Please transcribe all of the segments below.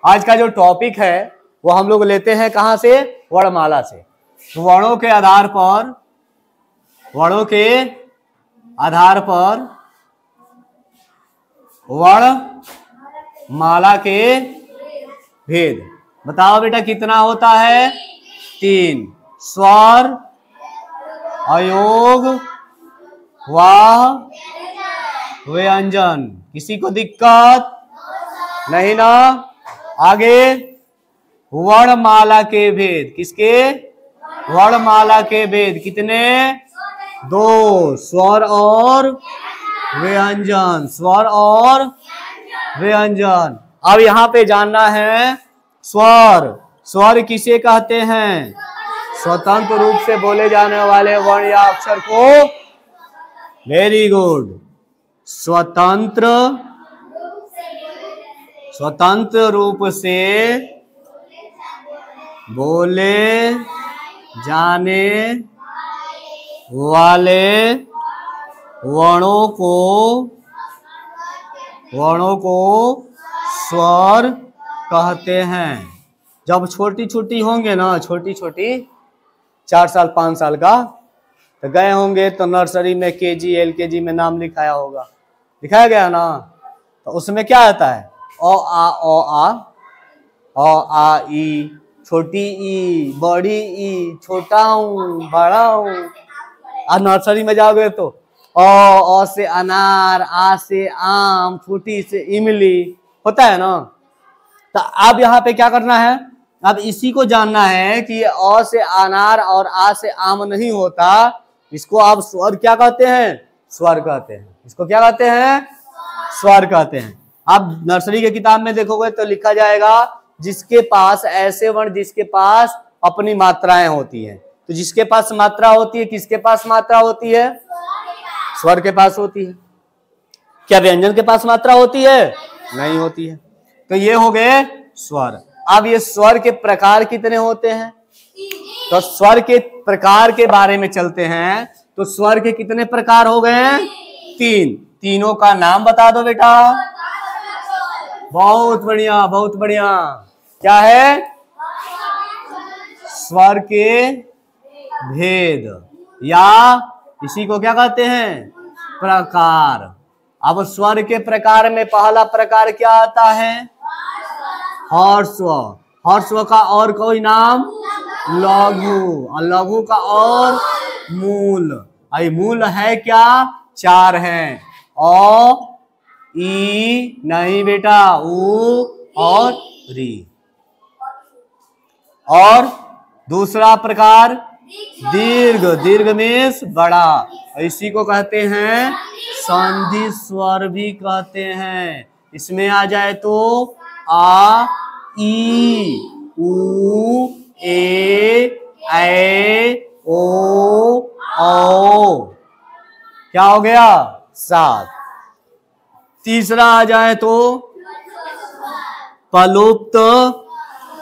आज का जो टॉपिक है वो हम लोग लेते हैं कहां से? वर्णमाला से। तो वर्णों के आधार पर वर्णमाला के भेद बताओ बेटा, कितना होता है? 3। स्वर, अयोग, वाह, व्यंजन। किसी को दिक्कत नहीं ना? आगे वर्णमाला के भेद। किसके? वर्णमाला के भेद कितने? 2। स्वर और व्यंजन, स्वर और व्यंजन। अब यहां पे जानना है स्वर। स्वर किसे कहते हैं? स्वतंत्र रूप से बोले जाने वाले वर्ण या अक्षर को। Very good. स्वतंत्र रूप से बोले जाने वाले वर्णों को स्वर कहते हैं। जब छोटी छोटी होंगे ना, छोटी 4 साल 5 साल का, तो गए होंगे तो नर्सरी में KG LKG में नाम लिखाया होगा, लिखाया गया ना। तो उसमें क्या आता है? अ आ ई, छोटी ई, बड़ी ई, छोटा हूँ, बड़ा हूँ। और नर्सरी में जाओगे तो अ से अनार, आ से आम, छोटी से इमली होता है ना। तो अब यहाँ पे क्या करना है? अब इसी को जानना है कि अ से अनार और आ से आम नहीं होता। इसको आप स्वर क्या कहते हैं? स्वर कहते हैं। इसको क्या कहते हैं? स्वर कहते हैं। आप नर्सरी के किताब में देखोगे तो लिखा जाएगा जिसके पास ऐसे वर्ण जिसके पास अपनी मात्राएं होती हैं। तो जिसके पास मात्रा होती है, किसके पास मात्रा होती है? स्वर के पास होती है। क्या व्यंजन के पास मात्रा होती है? नहीं होती है। तो ये हो गए स्वर। अब ये स्वर के प्रकार कितने होते हैं? तो स्वर के प्रकार के बारे में चलते हैं। तो स्वर के कितने प्रकार हो गए हैं? 3। तीनों का नाम बता दो बेटा। बहुत बढ़िया, बहुत बढ़िया। क्या है? स्वर के भेद, या इसी को क्या कहते हैं? प्रकार। अब स्वर के प्रकार में पहला प्रकार क्या आता है? हर्स्व। हर्स्व का और कोई नाम? लघु। और लघु का और मूल। आई मूल है क्या? 4 हैं। अ, ई नहीं बेटा, उ और री। और दूसरा प्रकार दीर्घ। दीर्घ मीन्स बड़ा। इसी को कहते हैं संधि स्वर भी कहते हैं। इसमें आ जाए तो आ, ई, उ, ए, ओ, औ। क्या हो गया? 7। तीसरा आ जाए तो पलुप्त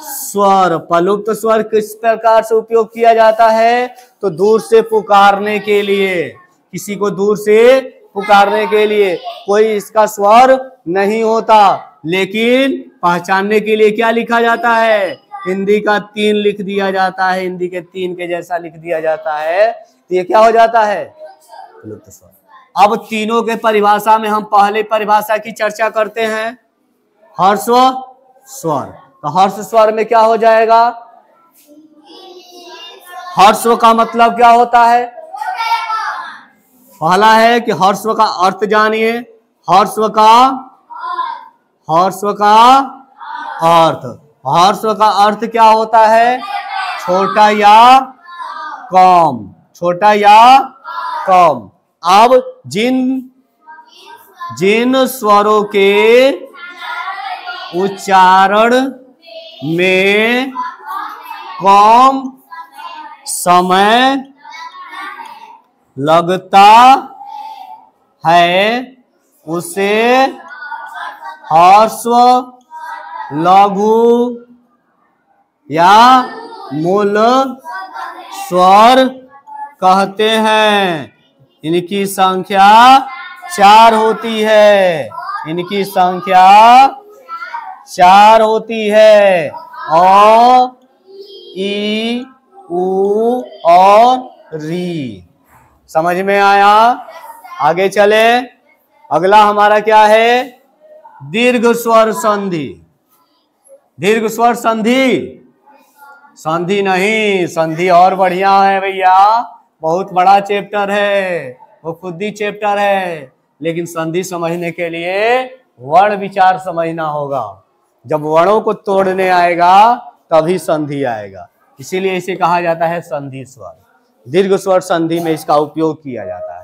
स्वर। पलुप्त स्वर किस प्रकार से उपयोग किया जाता है? तो दूर से पुकारने के लिए, किसी को दूर से पुकारने के लिए। कोई इसका स्वर नहीं होता, लेकिन पहचानने के लिए क्या लिखा जाता है? हिंदी का 3 लिख दिया जाता है, हिंदी के 3 के जैसा लिख दिया जाता है। तो ये क्या हो जाता है? पलुप्त स्वर। अब तीनों के परिभाषा में हम पहले परिभाषा की चर्चा करते हैं। हर्स्व स्वर। तो हर्ष स्वर में क्या हो जाएगा? हर्स्व का मतलब क्या होता है? पहला है कि हर्स्व का अर्थ जानिए। हर्स्व का अर्थ। हर्स्व का अर्थ क्या होता है? छोटा या कम। छोटा या कम। अब जिन स्वरों के उच्चारण में कम समय लगता है उसे ह्रस्व, लघु या मूल स्वर कहते हैं। इनकी संख्या 4 होती है। इनकी संख्या 4 होती है, औ, ई, उ और री। समझ में आया? आगे चले। अगला हमारा क्या है? दीर्घ स्वर संधि। दीर्घ स्वर संधि, संधि नहीं, संधि और बढ़िया है भैया, बहुत बड़ा चैप्टर है, वो खुद ही चैप्टर है। लेकिन संधि समझने के लिए वर्ण विचार समझना होगा। जब वर्णों को तोड़ने आएगा तभी संधि आएगा, इसीलिए इसे कहा जाता है संधि स्वर। दीर्घ स्वर संधि में इसका उपयोग किया जाता है।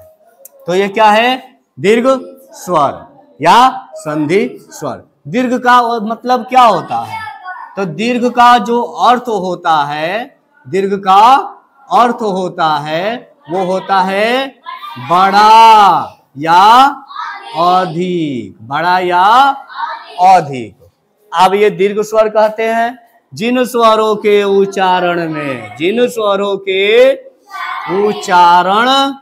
तो ये क्या है? दीर्घ स्वर या संधि स्वर। दीर्घ का मतलब क्या होता है? तो दीर्घ का जो अर्थ होता है, दीर्घ का अर्थ होता है, वो होता है बड़ा या अधिक, बड़ा या अधिक। अब ये दीर्घ स्वर कहते हैं जिन स्वरों के उच्चारण में, जिन स्वरों के उच्चारण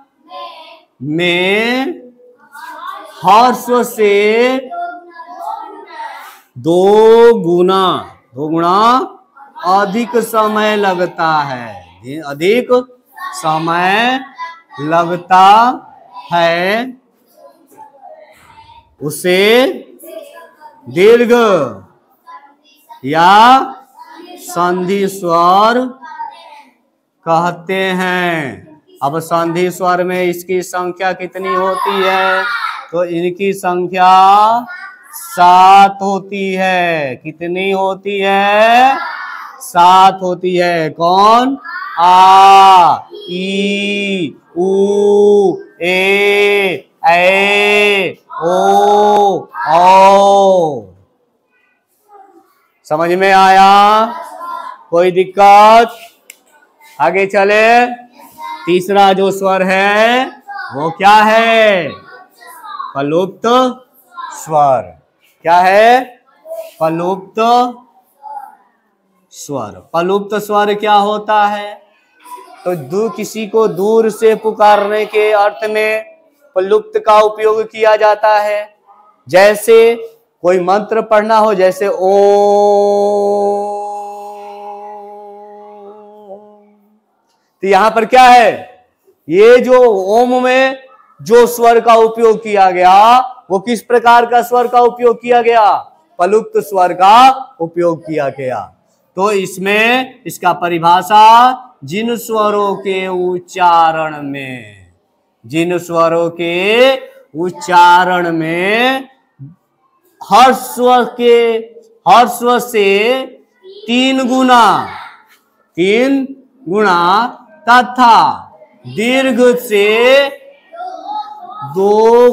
में हर्ष से दो गुना अधिक समय लगता है, अधिक समय लगता है, उसे दीर्घ या संधि स्वर कहते हैं। अब संधि स्वर में इसकी संख्या कितनी होती है? तो इनकी संख्या 7 होती है। कितनी होती है? 7 होती है। कौन? आ, ई, उ, ए, ओ, औ। समझ में आया? कोई दिक्कत? आगे चले। तीसरा जो स्वर है वो क्या है? प्रलुप्त स्वर। क्या है? प्रलुप्त स्वर। प्रलुप्त स्वर क्या होता है? तो किसी को दूर से पुकारने के अर्थ में प्रलुप्त का उपयोग किया जाता है। जैसे कोई मंत्र पढ़ना हो, जैसे ओम, तो यहां पर क्या है? ये जो ओम में जो स्वर का उपयोग किया गया, वो किस प्रकार का स्वर का उपयोग किया गया? प्रलुप्त स्वर का उपयोग किया गया। तो इसमें इसका परिभाषा, जिन स्वरों के उच्चारण में, जिन स्वरों के उच्चारण में हर्स्व से 3 गुना तथा दीर्घ से 2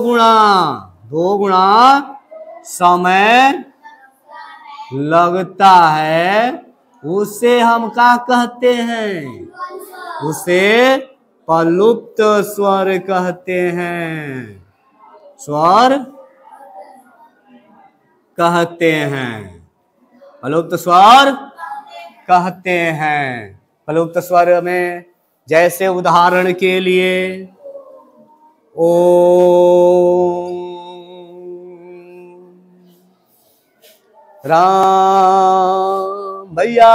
गुना समय लगता है, उसे हम क्या कहते हैं? उसे प्रलुप्त स्वर कहते हैं। स्वर कहते हैं, प्रलुप्त स्वर कहते हैं। प्रलुप्त स्वर में जैसे उदाहरण के लिए ओम, राम, भैया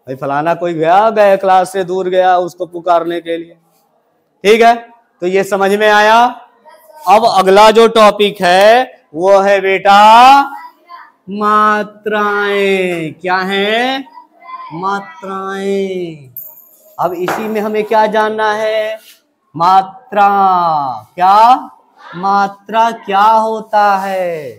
भाई फलाना कोई गया क्लास से दूर गया, उसको पुकारने के लिए। ठीक है, तो ये समझ में आया। अब अगला जो टॉपिक है वो है बेटा मात्राएं। क्या है? मात्राएं। अब इसी में हमें क्या जानना है? मात्रा। क्या? मात्रा क्या होता है?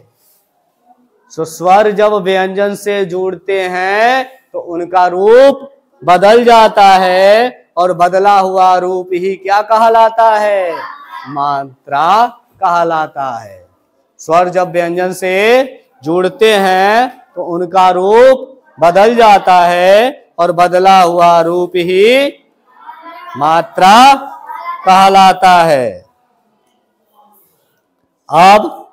तो स्वर जब व्यंजन से जुड़ते हैं तो उनका रूप बदल जाता है, और बदला हुआ रूप ही क्या कहलाता है? मात्रा कहलाता है। स्वर जब व्यंजन से जुड़ते हैं तो उनका रूप बदल जाता है, और बदला हुआ रूप ही मात्रा कहलाता है। अब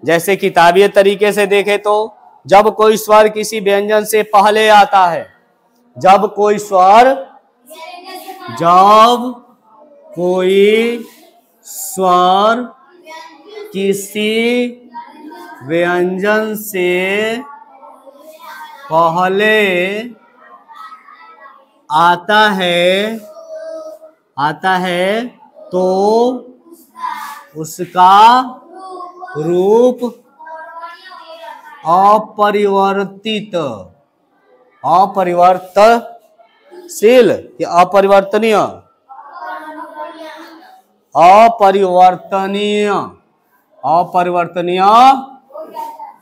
जैसे किताबीय तरीके से देखें तो जब कोई स्वर किसी व्यंजन से पहले आता है, जब कोई स्वर किसी व्यंजन से पहले आता है तो उसका रूप अपरिवर्तनशील या अपरिवर्तनीय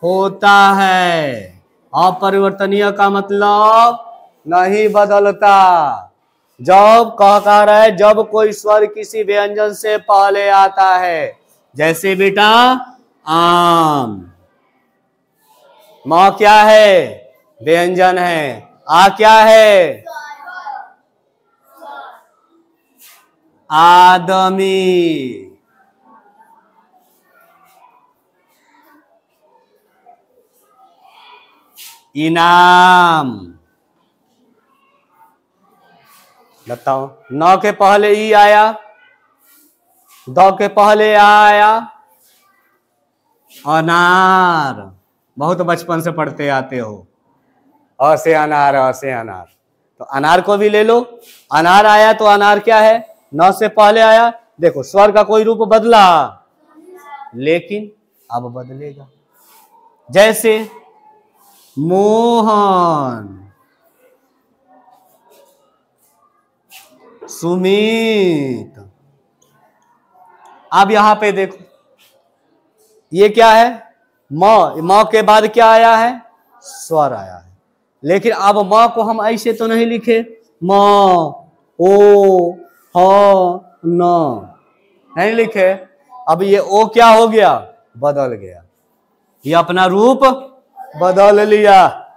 होता है। अपरिवर्तनीय का मतलब नहीं बदलता। जब कह रहा है जब कोई स्वर किसी व्यंजन से पहले आता है, जैसे बेटा आम, म क्या है? व्यंजन है। आ क्या है? आदमी। इनाम। बताओ, न के पहले ई आया, द के पहले आया अनार। बहुत बचपन से पढ़ते आते हो, अ से अनार, अ से अनार। तो अनार को भी ले लो। अनार आया तो अनार क्या है? न से पहले आया। देखो स्वर का कोई रूप बदला, लेकिन अब बदलेगा। जैसे मोहन, सुमित। अब यहां पे देखो, ये क्या है? म के बाद क्या आया है? स्वर आया है। लेकिन अब म को हम ऐसे तो नहीं लिखे, म ओ ह न, नहीं लिखे। अब ये ओ क्या हो गया? बदल गया। ये अपना रूप बदल लिया।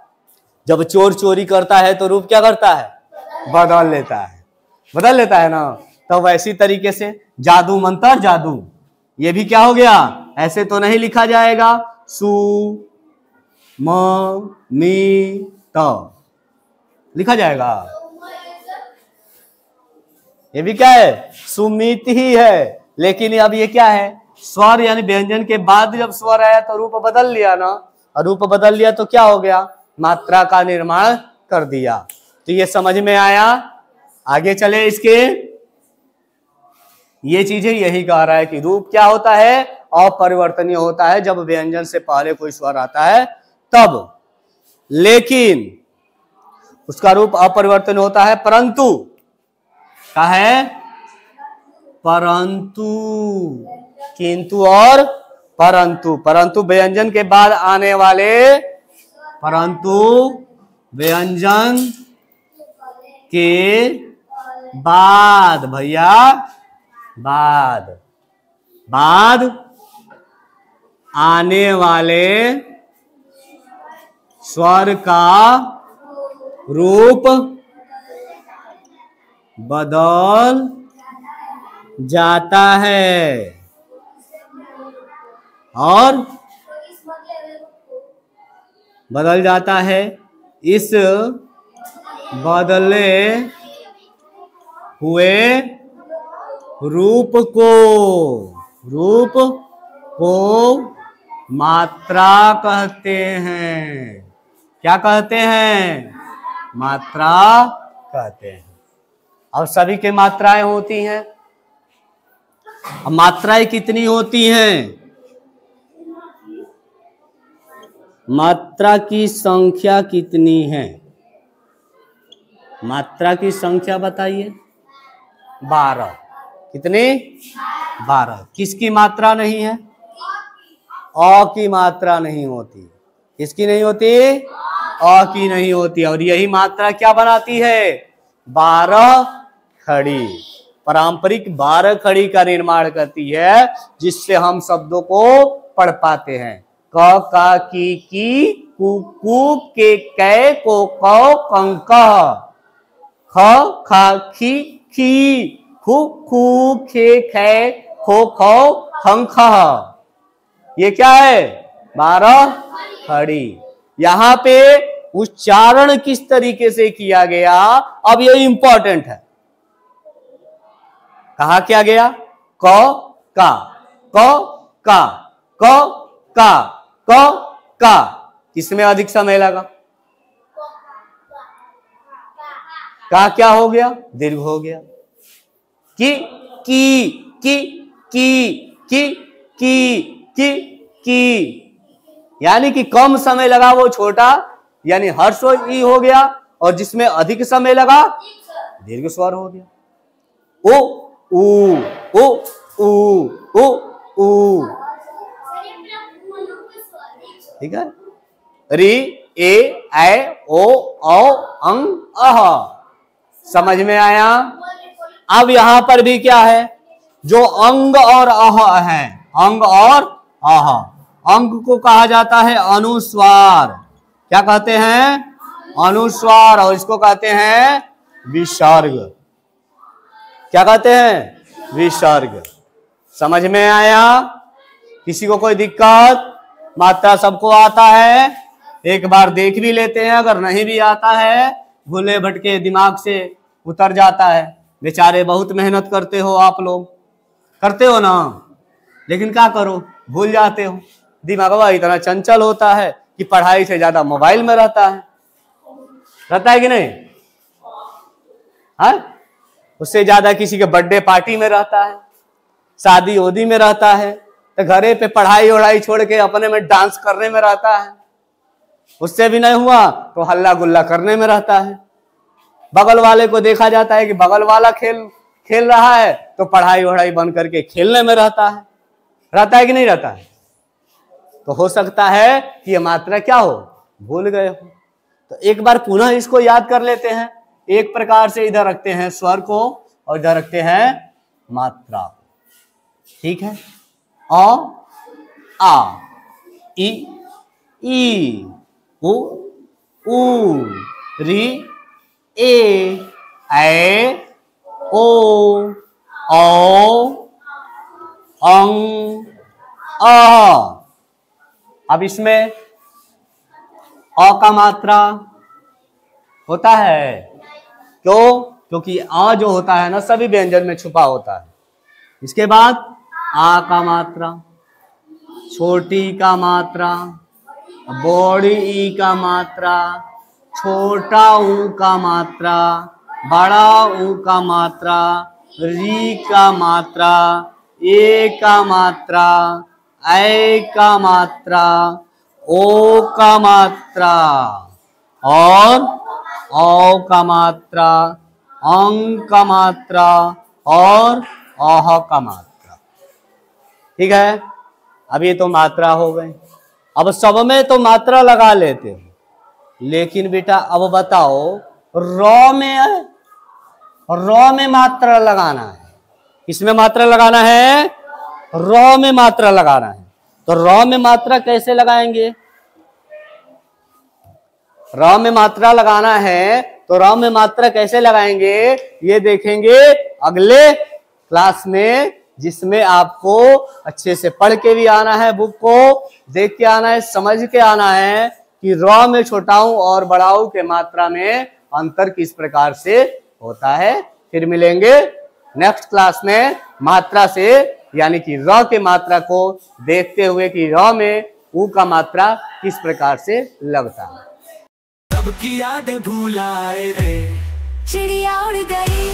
जब चोर चोरी करता है तो रूप क्या करता है? बदल लेता है। बदल लेता है ना। तो वैसी तरीके से जादू मंत्र जादू, ये भी क्या हो गया? ऐसे तो नहीं लिखा जाएगा। सु म मी त लिखा जाएगा। ये भी क्या है? सुमित ही है। लेकिन अब ये क्या है? स्वर यानी व्यंजन के बाद जब स्वर आया तो रूप बदल लिया ना। और रूप बदल लिया तो क्या हो गया? मात्रा का निर्माण कर दिया। तो ये समझ में आया। आगे चले इसके। ये चीजें यही कह रहा है कि रूप क्या होता है? अपरिवर्तनीय होता है जब व्यंजन से पहले कोई स्वर आता है तब। लेकिन उसका रूप अपरिवर्तनीय होता है, परंतु क्या है? परंतु, किंतु और परंतु। परंतु व्यंजन के बाद आने वाले, परंतु व्यंजन के बाद, भैया बाद आने वाले स्वर का रूप बदल जाता है और बदल जाता है। इस बदले हुए रूप को मात्रा कहते हैं। क्या कहते हैं? मात्रा कहते हैं। अब सभी के मात्राएं होती हैं। अब मात्राएं कितनी होती हैं? मात्रा की संख्या कितनी है? मात्रा की संख्या बताइए। 12। कितनी? 12। किसकी मात्रा नहीं है? अ की मात्रा नहीं होती। किसकी नहीं होती? अ की नहीं होती। और यही मात्रा क्या बनाती है? 12 खड़ी, पारंपरिक 12 खड़ी का निर्माण करती है, जिससे हम शब्दों को पढ़ पाते हैं। क का की कु के कै को कौ कंक, ख खा खी खू खे खे खो खो खंख। ये क्या है? 12 खड़ी। यहां पे उच्चारण किस तरीके से किया गया, अब ये इंपॉर्टेंट है। कहा क्या गया? क का, क का, क का, का, किसमें अधिक समय लगा? का क्या हो गया? दीर्घ हो गया। की यानी कि कम समय लगा वो छोटा, यानी हर्षो ई हो गया, और जिसमें अधिक समय लगा दीर्घ स्वर हो गया। ओ ऊ ओ ऊ ओ ऊ, ठीक है। री ए ऐ ओ औ अं अह, समझ में आया? अब यहां पर भी क्या है, जो अंग और अह है, अंग और अह, अंग को कहा जाता है अनुस्वार। क्या कहते हैं? अनुस्वार। और इसको कहते हैं विसर्ग। क्या कहते हैं? विसर्ग। समझ में आया? किसी को कोई दिक्कत? मात्रा सबको आता है? एक बार देख भी लेते हैं, अगर नहीं भी आता है भूले भटके दिमाग से उतर जाता है। बेचारे बहुत मेहनत करते हो आप लोग, करते हो ना, लेकिन क्या करो, भूल जाते हो। दिमागवा इतना चंचल होता है कि पढ़ाई से ज्यादा मोबाइल में रहता है कि नहीं? हाँ, उससे ज्यादा किसी के बर्थडे पार्टी में रहता है, शादी उदी में रहता है, तो घरे पे पढ़ाई वढ़ाई छोड़ के अपने में डांस करने में रहता है। उससे भी नहीं हुआ तो हल्ला गुल्ला करने में रहता है। बगल वाले को देखा जाता है कि बगल वाला खेल रहा है तो पढ़ाई वढ़ाई बंद करके खेलने में रहता है कि नहीं रहता है? तो हो सकता है कि ये मात्रा क्या हो, भूल गए हो। तो एक बार पुनः इसको याद कर लेते हैं। एक प्रकार से इधर रखते हैं स्वर को और इधर रखते हैं मात्रा। ठीक है। अ आ इ ई उ ऊ री ए ऐ ओ औ अं अ। अब इसमें अ का मात्रा होता है, क्यों? क्योंकि आ जो होता है ना सभी व्यंजन में छुपा होता है। इसके बाद आ का मात्रा, छोटी का मात्रा, बड़ी ई का मात्रा, छोटा ऊ का मात्रा, बड़ा ऊ का मात्रा, री का मात्रा, ए का मात्रा, ऐ का मात्रा, ओ का मात्रा और औ का मात्रा, अंग का मात्रा और अह का मात्रा। ठीक है। अब ये तो मात्रा हो गई। अब सब में तो मात्रा लगा लेते हैं, लेकिन बेटा अब बताओ र में मात्रा लगाना है। किसमें मात्रा लगाना है? र में मात्रा लगाना है। तो र में मात्रा कैसे लगाएंगे? र में मात्रा लगाना है तो र में मात्रा कैसे लगाएंगे ये देखेंगे अगले क्लास में, जिसमें आपको अच्छे से पढ़ के भी आना है, बुक को देख के आना है, समझ के आना है कि र में छोटाऊ और बड़ाऊ के मात्रा में अंतर किस प्रकार से होता है। फिर मिलेंगे नेक्स्ट क्लास में मात्रा से, यानी कि र के मात्रा को देखते हुए कि र में ऊ का मात्रा किस प्रकार से लगता है। सबकी यादें भुलाए रे, चिड़िया उड़ गई।